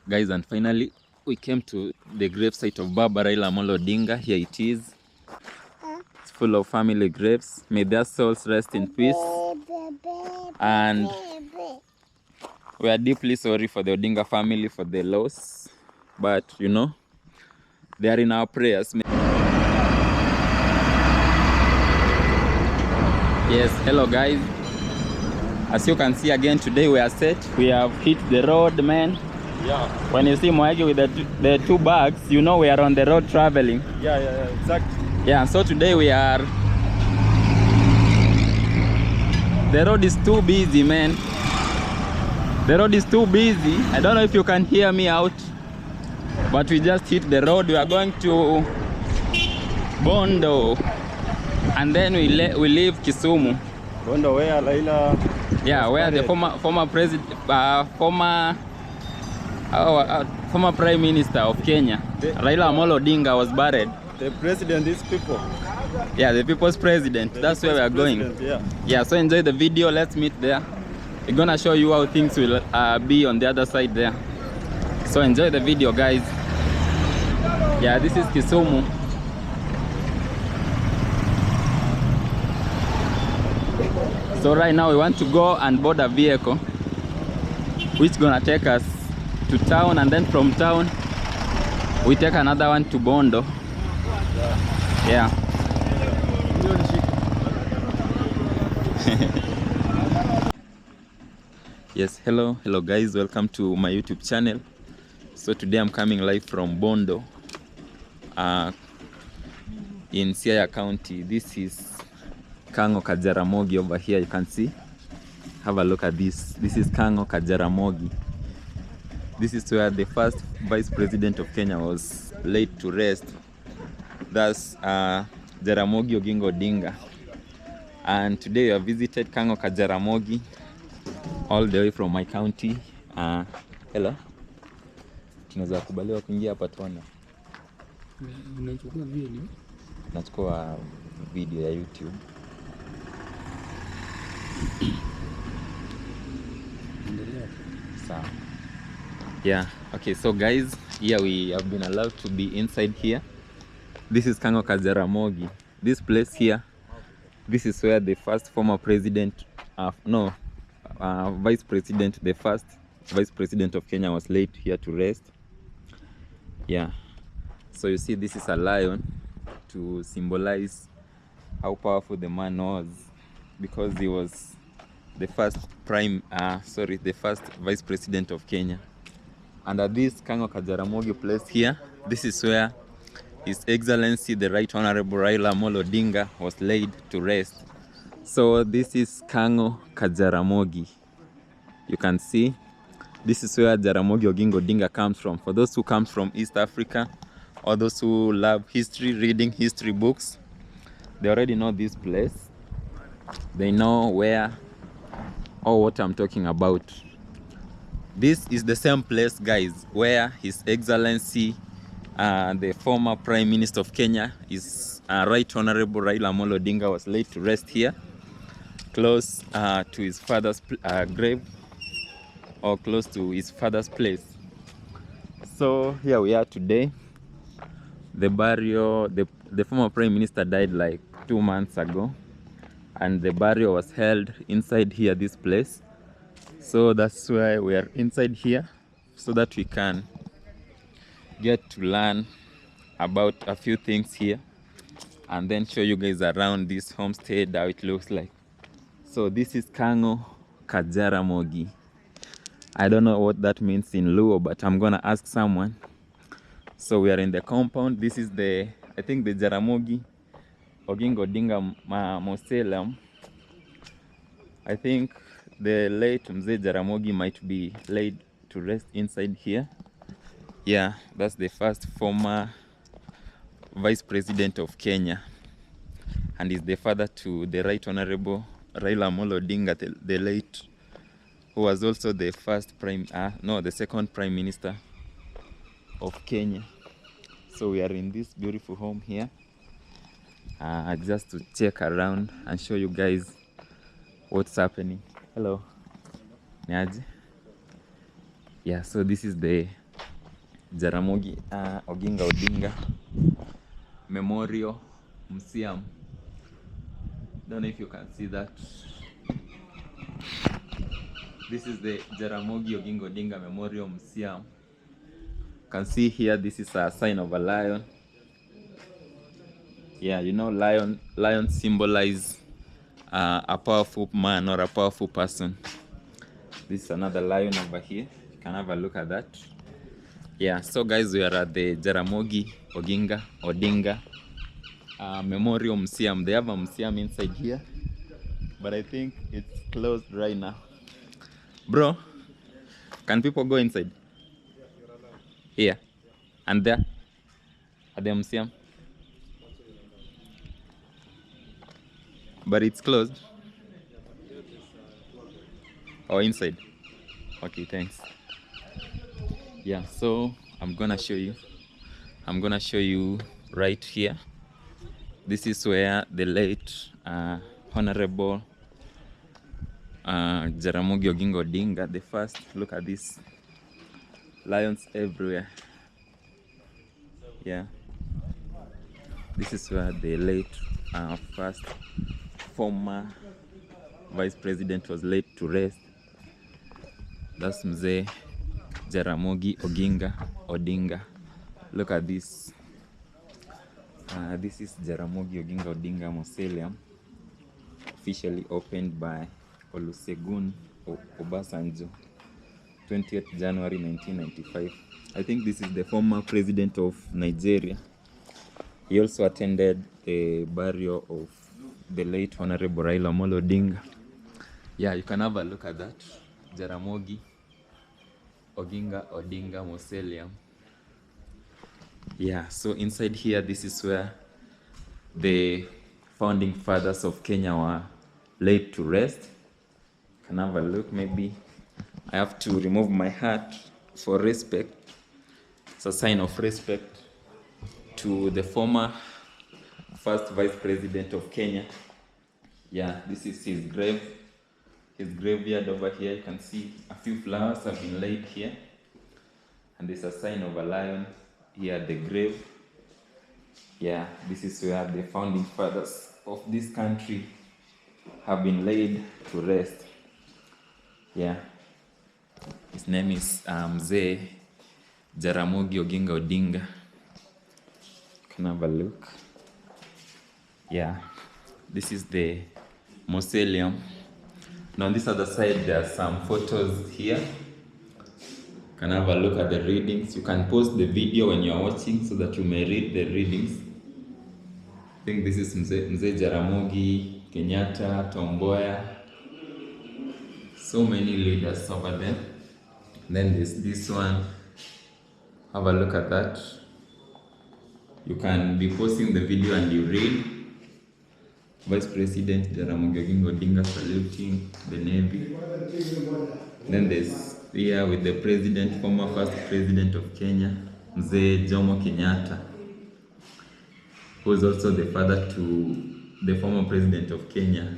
guys, and finally we came to the gravesite of Baba Raila Amolo Odinga. Here it is. It's full of family graves. May their souls rest in peace. And we are deeply sorry for the Odinga family for the loss, but you know, they are in our prayers. Yes, hello guys. As you can see again, today we are set. We have hit the road, man. Yeah. When you see Moegi with the two bags, you know we are on the road traveling. Yeah, exactly. Yeah, so today we are... The road is too busy, man. The road is too busy. I don't know if you can hear me out, but we just hit the road. We are going to Bondo, and then we leave Kisumu. Bondo, where Raila? Yeah, where the former president, former prime minister of Kenya, Raila Amolo Odinga, was buried. The president is people. Yeah, the people's president. That's where we are going. Yeah, so enjoy the video. Let's meet there. We're gonna show you how things will be on the other side there. So enjoy the video, guys. Yeah, this is Kisumu. So right now we want to go and board a vehicle which is gonna take us to town, and then from town we take another one to Bondo. Yeah. Yes, hello guys, welcome to my YouTube channel. So today I'm coming live from Bondo in Siaya County. This is Kango Kajaramogi over here, you can see. Have a look at this. This is Kango Kajaramogi. This is where the first vice president of Kenya was laid to rest. That's Jaramogi Oginga Odinga. And today we have visited Kango Kajaramogi all the way from my county. Hello. Tunaweza kubaliwa kuingia hapa tuone. Nachukua video ya YouTube. So, yeah, okay, so guys, here we have been allowed to be inside here. This is Kango Kajaramogi. This place here, this is where the first former president, vice president, the first vice president of Kenya was laid here to rest. Yeah, so you see this is a lion to symbolize how powerful the man was, because he was the first the first vice president of Kenya. And at this Kango Kajaramogi place here, this is where His Excellency the Right Honorable Raila Amolo Odinga was laid to rest. So this is Kango Kajaramogi. You can see this is where Jaramogi Oginga Odinga comes from. For those who come from East Africa, or those who love history, reading history books, they already know this place. They know where or what I'm talking about. This is the same place, guys, where His Excellency the former Prime Minister of Kenya, Right Honorable Raila Amolo Odinga, was laid to rest here, close to his father's grave, or close to his father's place. So here we are today. The burial, the former Prime Minister died like 2 months ago, and the burial was held inside here, this place. So that's why we are inside here, so that we can get to learn about a few things here, and then show you guys around this homestead, how it looks like. So this is Kango Kajaramogi. I don't know what that means in Luo, but I'm gonna ask someone. So we are in the compound. This is I think the Jaramogi Oginga Odinga mausoleum. I think the late Mzee Jaramogi might be laid to rest inside here. Yeah, that's the first former vice president of Kenya, and is the father to the Right Honorable Raila Amolo Odinga, the late, who was also the first the second prime minister of Kenya. So we are in this beautiful home here, just to check around and show you guys what's happening. Hello. Niaje? Yeah, so this is the Jaramogi Oginga Odinga Memorial Museum. Don't know if you can see that. This is the Jaramogi Oginga Odinga Memorial Museum. You can see here, this is a sign of a lion. Yeah, you know, lions symbolize a powerful man or a powerful person. This is another lion over here. You can have a look at that. Yeah, so guys, we are at the Jaramogi Oginga Odinga Memorial Museum. They have a museum inside here, but I think it's closed right now. Bro, can people go inside? Here and there at the museum, but it's closed. Or inside? Okay, thanks. Yeah, so I'm gonna show you right here. This is where the late Honorable Jaramogi Oginga Odinga, the first, look at this, lions everywhere. Yeah, this is where the late first former vice president was laid to rest. That's Mzee Jaramogi Oginga Odinga. Look at this. This is Jaramogi Oginga Odinga Mausoleum, officially opened by Olusegun Obasanjo, 20th January 1995. I think this is the former president of Nigeria. He also attended the burial of the late Honorable Raila Amolo Odinga. Yeah, you can have a look at that. Jaramogi Oginga Odinga Mausoleum. Yeah, so inside here, this is where the founding fathers of Kenya were laid to rest. You can have a look. Maybe I have to remove my hat for respect. It's a sign of respect to the former first vice president of Kenya. Yeah, this is his grave. His graveyard over here. You can see a few flowers have been laid here, and there's a sign of a lion here at the grave. Yeah, this is where the founding fathers of this country have been laid to rest. Yeah, his name is Mzee Jaramogi Oginga Odinga. You can have a look. Yeah, this is the mausoleum. Now on this other side, there are some photos here. You can have a look at the readings. You can pause the video when you are watching so that you may read the readings. I think this is Mzee Jaramogi, Kenyatta, Tom Mboya. So many leaders over there. Then there's this one. Have a look at that. You can be pausing the video and you read. Vice President Jaramogi Oginga Odinga saluting the Navy. Then there's here with the president, former first president of Kenya, Mzee Jomo Kenyatta, who is also the father to the former president of Kenya,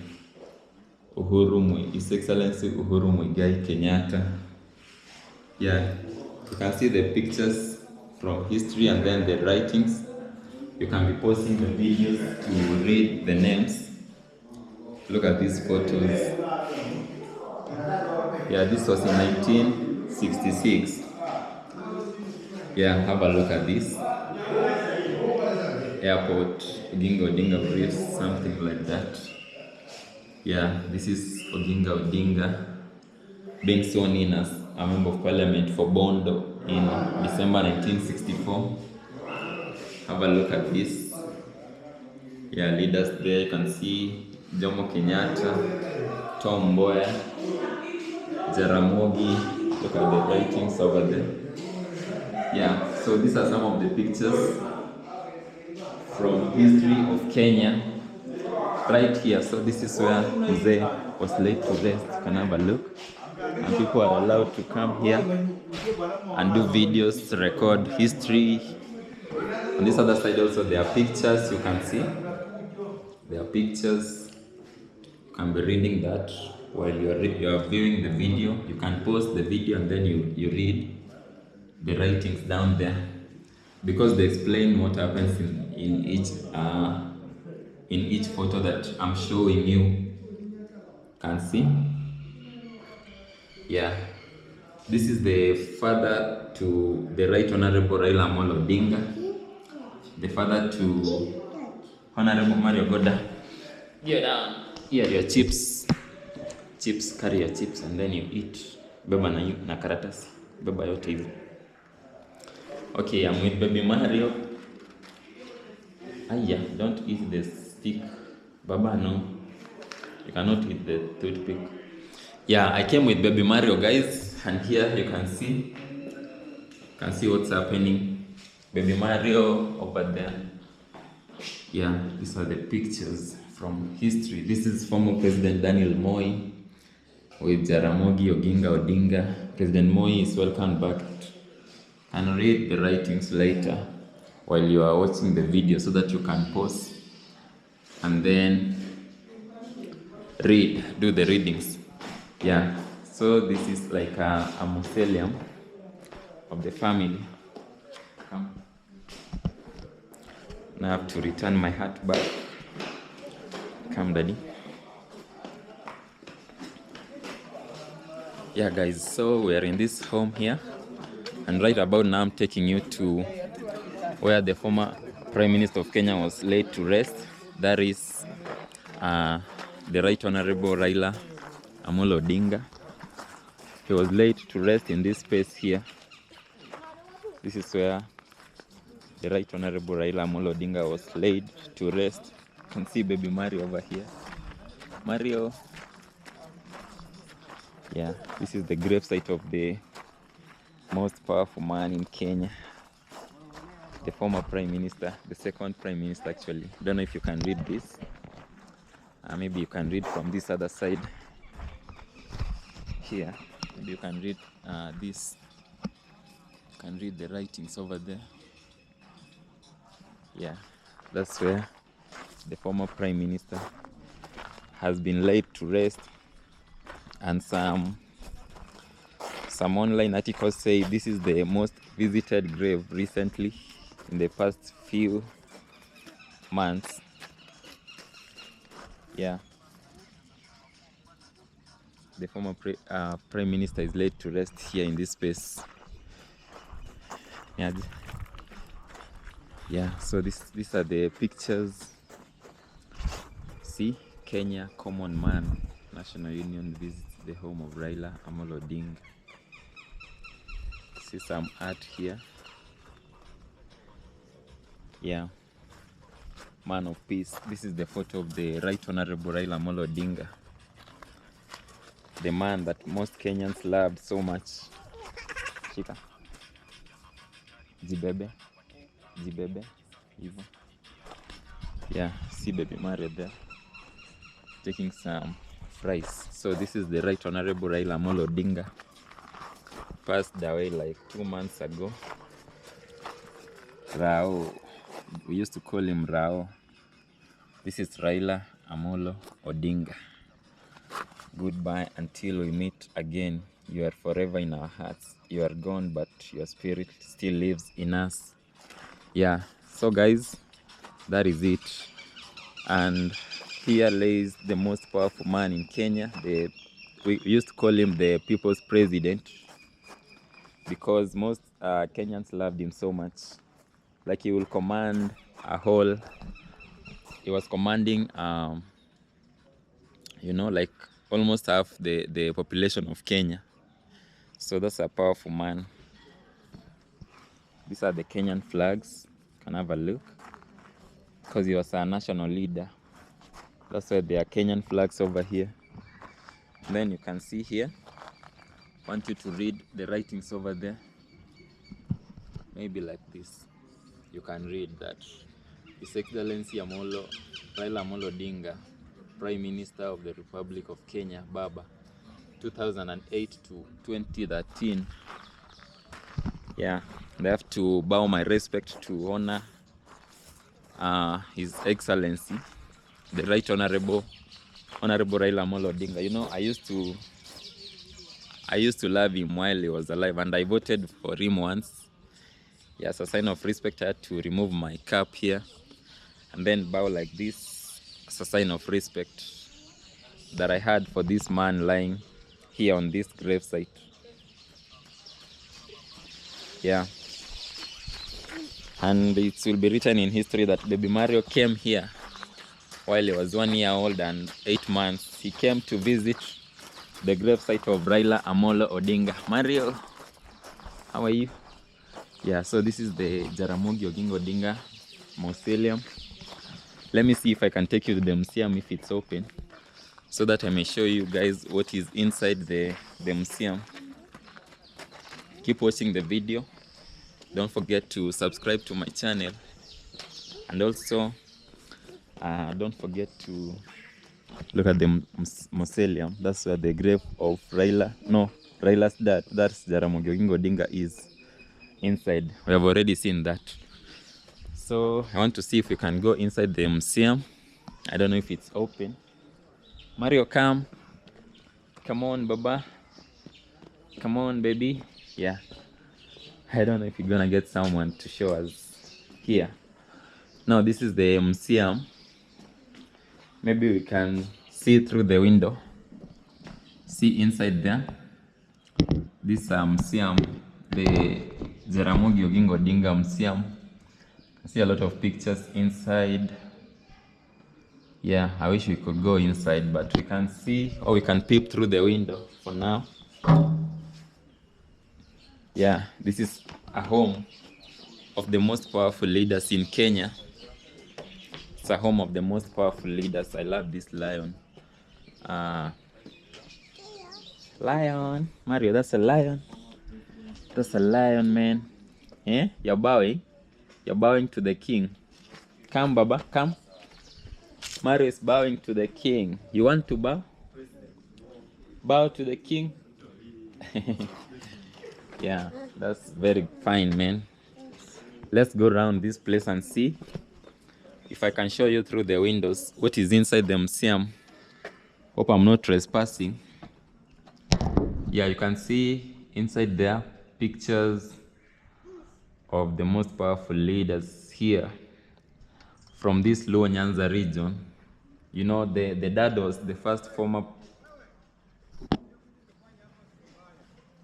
His Excellency Uhuru Muigai Kenyatta. Yeah, you can see the pictures from history and then the writings. You can be posting the videos to read the names. Look at these photos. Yeah, this was in 1966. Yeah, have a look at this. Airport, Oginga Odinga Bridge, something like that. Yeah, this is Oginga Odinga being sworn in as a member of parliament for Bondo in December 1964. Have a look at this. Yeah, leaders there. You can see Jomo Kenyatta, Tom Mboya, Jaramogi. Look at the writings over there. Yeah, so these are some of the pictures from history of Kenya right here. So this is where Mzee was laid to rest. You can have a look. And people are allowed to come here and do videos, record history. On this other side also there are pictures, you can see. There are pictures. You can be reading that while you are viewing the video. You can pause the video and then you read. the writings down there, because they explain what happens in each photo that I'm showing you. Can see, yeah. This is the father to the Right Honorable Raila Amolo Odinga, the father to Honorable Mario Goda. You're down. Here are your chips. Chips, carry your chips and then you eat. Beba na karatasi. Beba yote hivi. Okay, I'm with baby Mario. Aya, don't eat the stick. Baba, no. You cannot eat the toothpick. Yeah, I came with baby Mario, guys. And here you can see what's happening. Baby Mario over there. Yeah, these are the pictures from history. This is former President Daniel Moi with Jaramogi Oginga Odinga. President Moi is welcomed back, and read the writings later while you are watching the video so that you can pause and then do the readings. Yeah, so this is like a mausoleum of the family. Come. Now I have to return my hat back. Come, daddy. Yeah, guys, so we are in this home here, and right about now I'm taking you to where the former Prime Minister of Kenya was laid to rest. That is the Right Honorable Raila Amolo Odinga. He was laid to rest in this space here. This is where the Right Honorable Raila Amolo Odinga was laid to rest. You can see baby Mario over here. Mario. Yeah, this is the gravesite of the most powerful man in Kenya, the former Prime Minister, the second Prime Minister actually. Don't know if you can read this. Maybe you can read from this other side here. Maybe you can read this. You can read the writings over there. Yeah, that's where the former Prime Minister has been laid to rest. And some online articles say this is the most visited grave recently in the past few months. Yeah, the former Prime Minister is laid to rest here in this space. Yeah, so these are the pictures. See, Kenya Common Man National Union visits the home of Raila Amolo Odinga. See some art here. Yeah, man of peace. This is the photo of the Right Honorable Raila Amolo Odinga, the man that most Kenyans loved so much. Shika. Jibebe. Even. Yeah, see baby Mario there taking some fries. So this is the Right Honorable Raila Amolo Odinga. Passed away like 2 months ago. Rao. We used to call him Rao. This is Raila Amolo Odinga. Goodbye until we meet again. You are forever in our hearts. You are gone, but your spirit still lives in us. Yeah, so guys, that is it. And here lays the most powerful man in Kenya. We used to call him the people's president because most Kenyans loved him so much. Like he will command he was commanding like almost half the population of Kenya. So that's a powerful man. These are the Kenyan flags. You can have a look. Because he was a national leader. That's why there are Kenyan flags over here. And then you can see here. I want you to read the writings over there. Maybe like this. You can read that. His Excellency Raila Amolo Odinga, Prime Minister of the Republic of Kenya, Baba, 2008 to 2013. Yeah, they have to bow my respect to honor His Excellency, the Right Honorable Raila Amolo Odinga. You know, I I used to love him while he was alive, and I voted for him once. Yes, a sign of respect, I had to remove my cap here and then bow like this as a sign of respect that I had for this man lying here on this gravesite. Yeah. And it will be written in history that baby Mario came here while he was 1 year old and 8 months. He came to visit the gravesite of Raila Amolo Odinga. Mario, how are you? Yeah, so this is the Jaramogi Oginga Odinga mausoleum. Let me see if I can take you to the museum if it's open, so that I may show you guys what is inside the museum. Keep watching the video. Don't forget to subscribe to my channel, and also don't forget to look at the mausoleum. That's where the grave of Raila's dad, that's Jaramogi Oginga Odinga, is inside. We have already seen that. So I want to see if we can go inside the museum. I don't know if it's open. Mario, come on, Baba, come on, baby. Yeah, I don't know if you're gonna get someone to show us here. Now this is the museum. Maybe we can see through the window, see inside there. This museum, the Jaramogi Oginga Odinga Museum. I see a lot of pictures inside. Yeah, I wish we could go inside, but we can see, or we can peep through the window for now. Yeah, this is a home of the most powerful leaders in Kenya. It's a home of the most powerful leaders. I love this lion. Lion, Mario, that's a lion. That's a lion, man. Eh? You're bowing? You're bowing to the king. Come, Baba, come. Mario is bowing to the king. You want to bow? Bow to the king? Yeah, that's very fine, man. Let's go around this place and see if I can show you through the windows what is inside the museum. Hope I'm not trespassing. Yeah, you can see inside there pictures of the most powerful leaders here from this Luo Nyanza region. You know, the dad was the first former...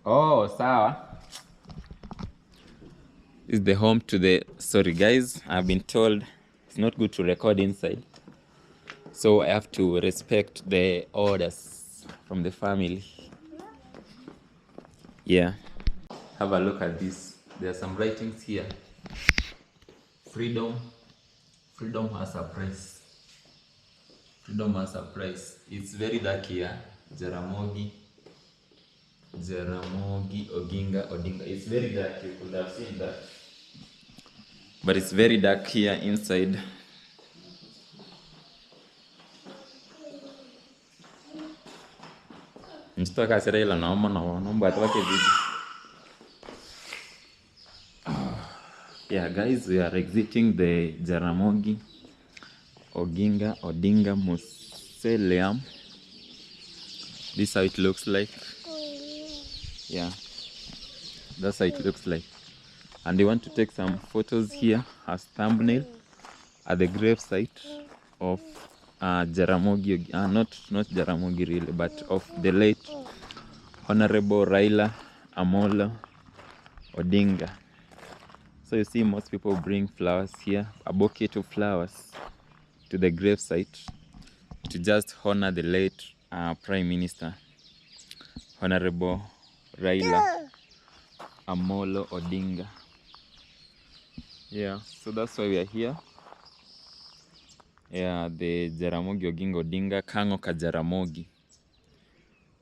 Oh, sawa. This is the home to the... Sorry guys, I've been told it's not good to record inside, so I have to respect the orders from the family. Yeah. Have a look at this. There are some writings here. Freedom has a price. Freedom has a price. It's very dark here. Jaramogi Oginga Odinga. It's very dark. You could have seen that. But it's very dark here inside. Yeah, guys, we are exiting the Jaramogi Oginga Odinga mausoleum. This is how it looks like. Yeah, that's how it looks like. And they want to take some photos here as thumbnail at the gravesite of Jaramogi, not Jaramogi really, but of the late Honorable Raila Amolo Odinga. So you see most people bring flowers here, a bouquet of flowers to the gravesite to just honor the late Prime Minister, Honorable Raila Amolo Odinga. Yeah, so that's why we are here. Yeah, the Jaramogi Oginga Odinga, Kango ka Jaramogi,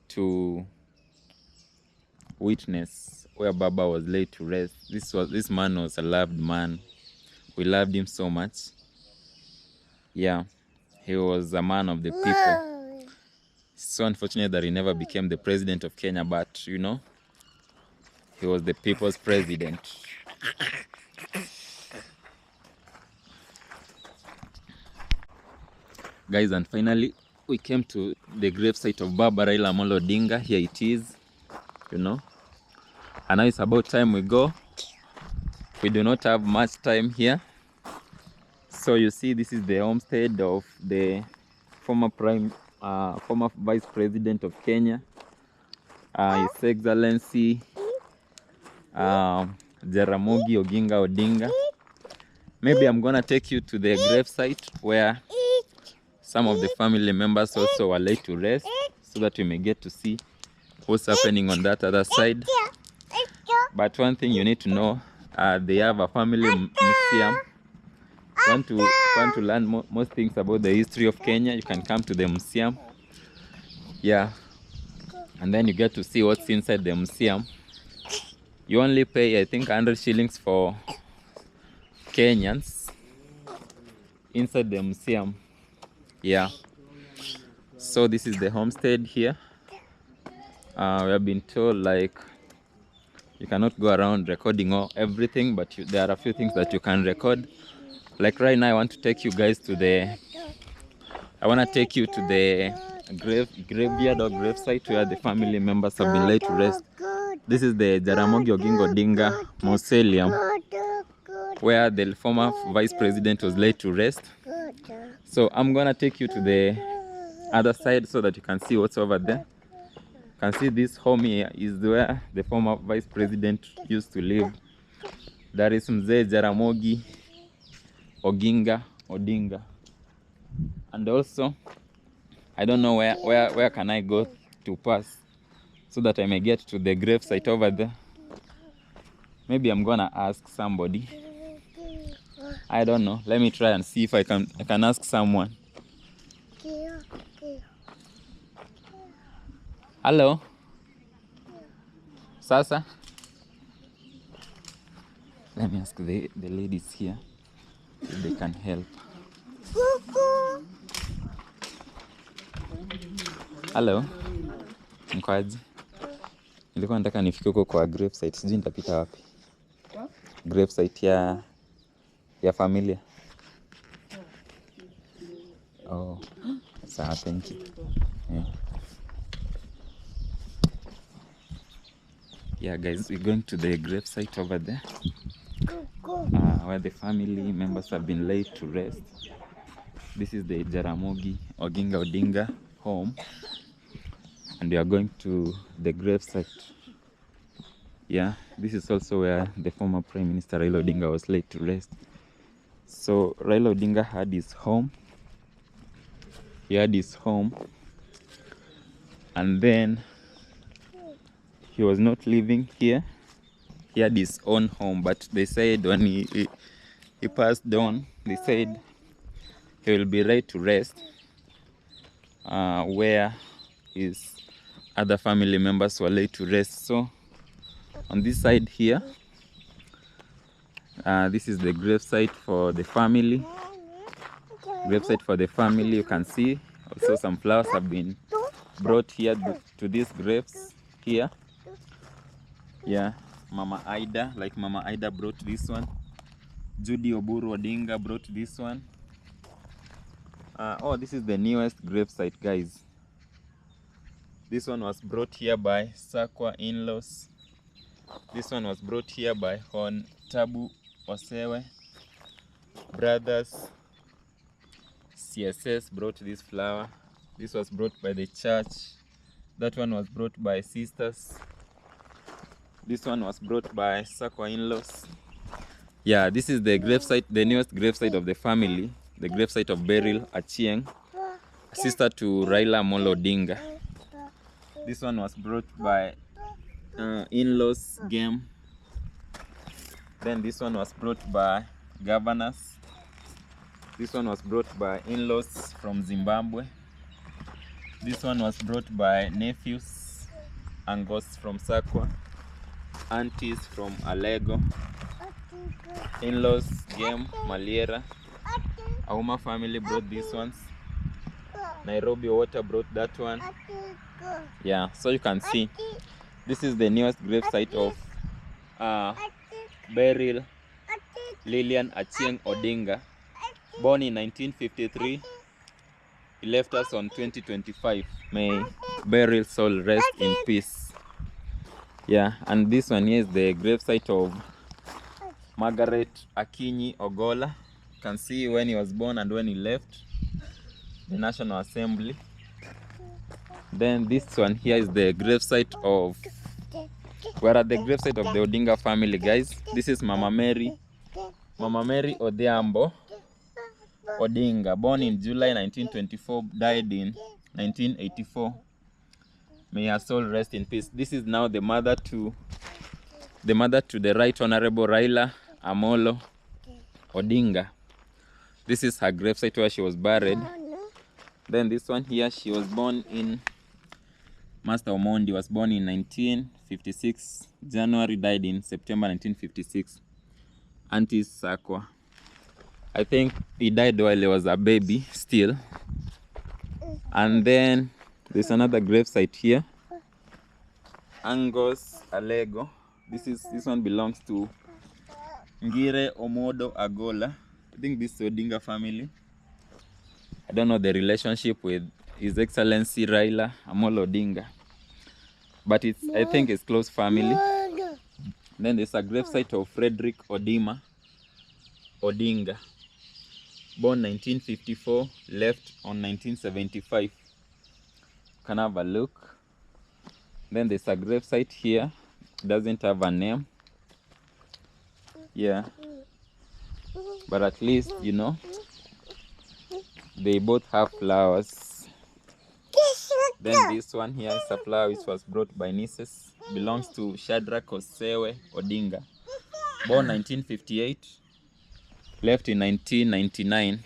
to witness where Baba was laid to rest. This man was a loved man. We loved him so much. Yeah, he was a man of the people. It's so unfortunate that he never became the president of Kenya, but you know, he was the people's president. Guys, and finally we came to the gravesite of Baba Raila Amolo Odinga. Here it is. you know. And now it's about time we go. We do not have much time here. So you see, this is the homestead of the former Vice President of Kenya, His Excellency Jaramogi Odinga. Maybe I'm gonna take you to the gravesite where some of the family members also were laid to rest, so that you may get to see what's happening on that other side. But one thing you need to know, they have a family museum. Want to learn most things about the history of Kenya, you can come to the museum. Yeah, and then you get to see what's inside the museum. You only pay, I think, 100 shillings for Kenyans inside the museum. Yeah, so this is the homestead here. We have been told, like, you cannot go around recording everything, but there are a few things that you can record. Like right now, I want to take you guys to the graveyard or gravesite where the family members have been laid to rest. This is the Jaramogi Odinga mausoleum, where the former vice president was laid to rest. So I'm gonna take you to the other side so that you can see what's over there. You can see this home here is where the former vice president used to live. There is Mzee Jaramogi Odinga. And also, I don't know where can I go to pass so that I may get to the gravesite over there. Maybe I'm gonna ask somebody. I don't know. Let me try and see if I can ask someone. Hello? Sasa? Let me ask the ladies here if they can help. Hello? Mkwaji? Nilikuwa nataka nifike huko kwa gravesite. Sijui nitapita wapi. Gravesite ya familia. Oh. Sawa, thank you. Yeah, guys, we're going to the gravesite over there. Where the family members have been laid to rest. This is the Jaramogi Odinga home, and we are going to the gravesite. Yeah, this is also where the former Prime Minister Raila Odinga was laid to rest. So Raila Odinga had his home. He had his home, and then he was not living here. He had his own home, but they said when he passed on, they said he will be laid to rest where his other family members were laid to rest. So on this side here, this is the gravesite for the family. Gravesite for the family. You can see also some flowers have been brought here to these graves here. Yeah, Mama Ida brought this one. Judy Oburu Odinga brought this one. Oh, this is the newest gravesite, guys. This one was brought here by Sakwa in-laws. This one was brought here by Hon Tabu Osewe brothers. CSS brought this flower. This was brought by the church. That one was brought by sisters. This one was brought by Sakwa in-laws. Yeah, this is the gravesite, the newest gravesite of the family, the gravesite of Beryl Achieng, sister to Raila Amolo Odinga. This one was brought by in-laws game. Then this one was brought by governors. This one was brought by in-laws from Zimbabwe. This one was brought by nephews, Angos from Sakwa, aunties from Alego, in-laws game Maliera. Auma family brought these ones. Nairobi Water brought that one. Yeah, so you can see this is the newest gravesite of Beryl Lillian Achieng Odinga, born in 1953. He left us on 2025. May Beryl's soul rest in peace. Yeah, and this one here is the gravesite of Margaret Akinyi Ogola. You can see when he was born and when he left the National Assembly. Then this one here is the gravesite of, we're at the gravesite of the Odinga family, guys. This is Mama Mary Odhiambo Odinga, born in July 1924, died in 1984. May her soul rest in peace. This is now the mother to the Right Honorable Raila Amolo Odinga. This is her gravesite where she was buried. Then this one here, she was born in, Master Omondi was born in 1956, January, died in September 1956. Auntie Sakwa, I think he died while he was a baby still. And then there's another gravesite here, Angos Alego. This one belongs to Ngire Omodo Agola. I think this is Odinga family. I don't know the relationship with His Excellency Raila Amolo Odinga, but I think it's close family. Then there's a gravesite of Frederick Odima Odinga, born 1954, left on 1975. Can have a look. Then there's a gravesite here, doesn't have a name. Yeah, but at least, you know, they both have flowers. Then this one here is a flower which was brought by nieces. Belongs to Shadrach Osewe Odinga, born 1958, left in 1999.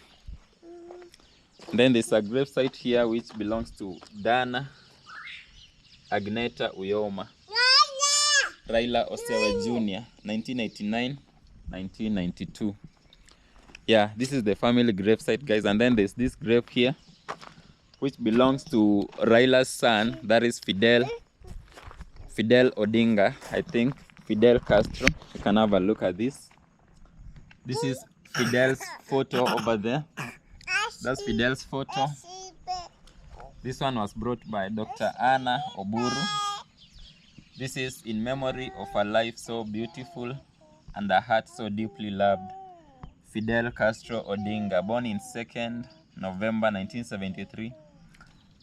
Then there's a gravesite here which belongs to Dana Agneta Uyoma Raila Osewe Jr., 1989-1992. Yeah, this is the family gravesite, guys. And then there's this grave here which belongs to Raila's son, that is Fidel Odinga, I think, Fidel Castro. You can have a look at this. This is Fidel's photo over there. That's Fidel's photo. This one was brought by Dr. Anna Oburu. This is in memory of a life so beautiful and a heart so deeply loved, Fidel Castro Odinga, born in 2nd November 1973.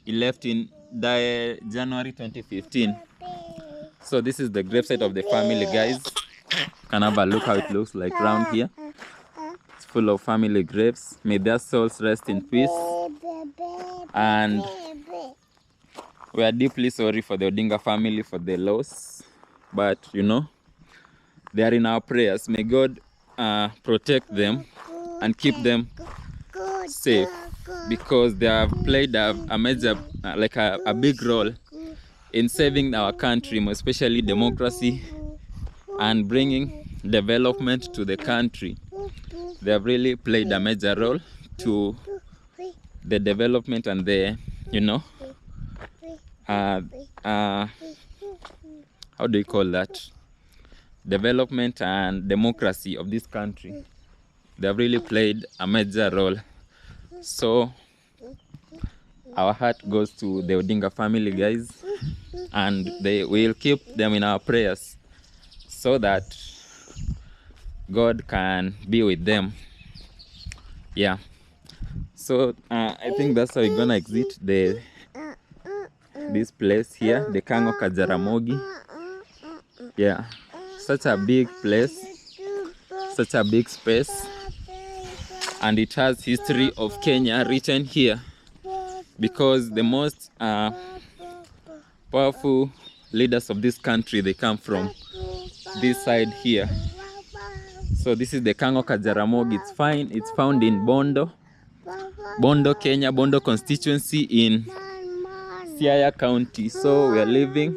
He left in January 2015. So this is the gravesite of the family, guys. You can have a look how it looks like around here. It's full of family graves. May their souls rest in peace. And we are deeply sorry for the Odinga family for the loss. But, you know, they are in our prayers. May God protect them and keep them safe, because they have played a major, like a big role in saving our country, especially democracy, and bringing development to the country. They have really played a major role to the development and the, you know, how do you call that? Development and democracy of this country. They have really played a major role. So our heart goes to the Odinga family, guys, and we will keep them in our prayers so that God can be with them. Yeah. So I think that's how we're gonna exit this place here, the Kango Kajaramogi. Yeah, such a big place, such a big space, and it has history of Kenya written here, because the most powerful leaders of this country, they come from this side here. So this is the Kango Kajaramogi. It's found in Bondo, Kenya, Bondo constituency in Siaya County. So we are leaving,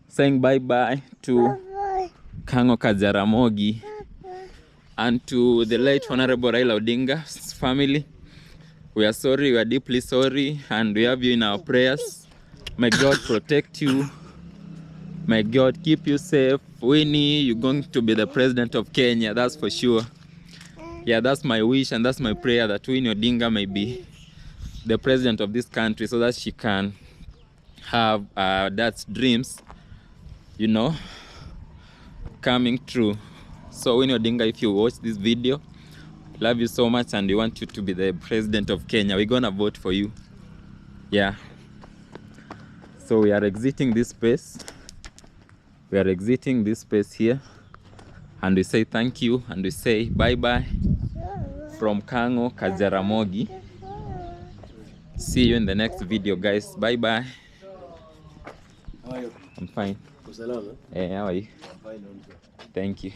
saying bye-bye to Kango Kajaramogi and to the late Honorable Raila Odinga's family. We are sorry, we are deeply sorry, and we have you in our prayers. May God protect you. May God keep you safe. Winnie, you're going to be the president of Kenya, that's for sure. Yeah, that's my wish and that's my prayer, that Winnie Odinga may be the president of this country, so that she can have dad's dreams you know, coming true. So Winnie Odinga, if you watch this video, love you so much and we want you to be the president of Kenya. We're gonna vote for you. Yeah. So we are exiting this space. We are exiting this space here. And we say thank you and we say bye-bye from Kango Kajaramogi. See you in the next video, guys. Bye-bye. How are you? I'm fine. Usalama? Hey, how are you? I'm fine also. Thank you.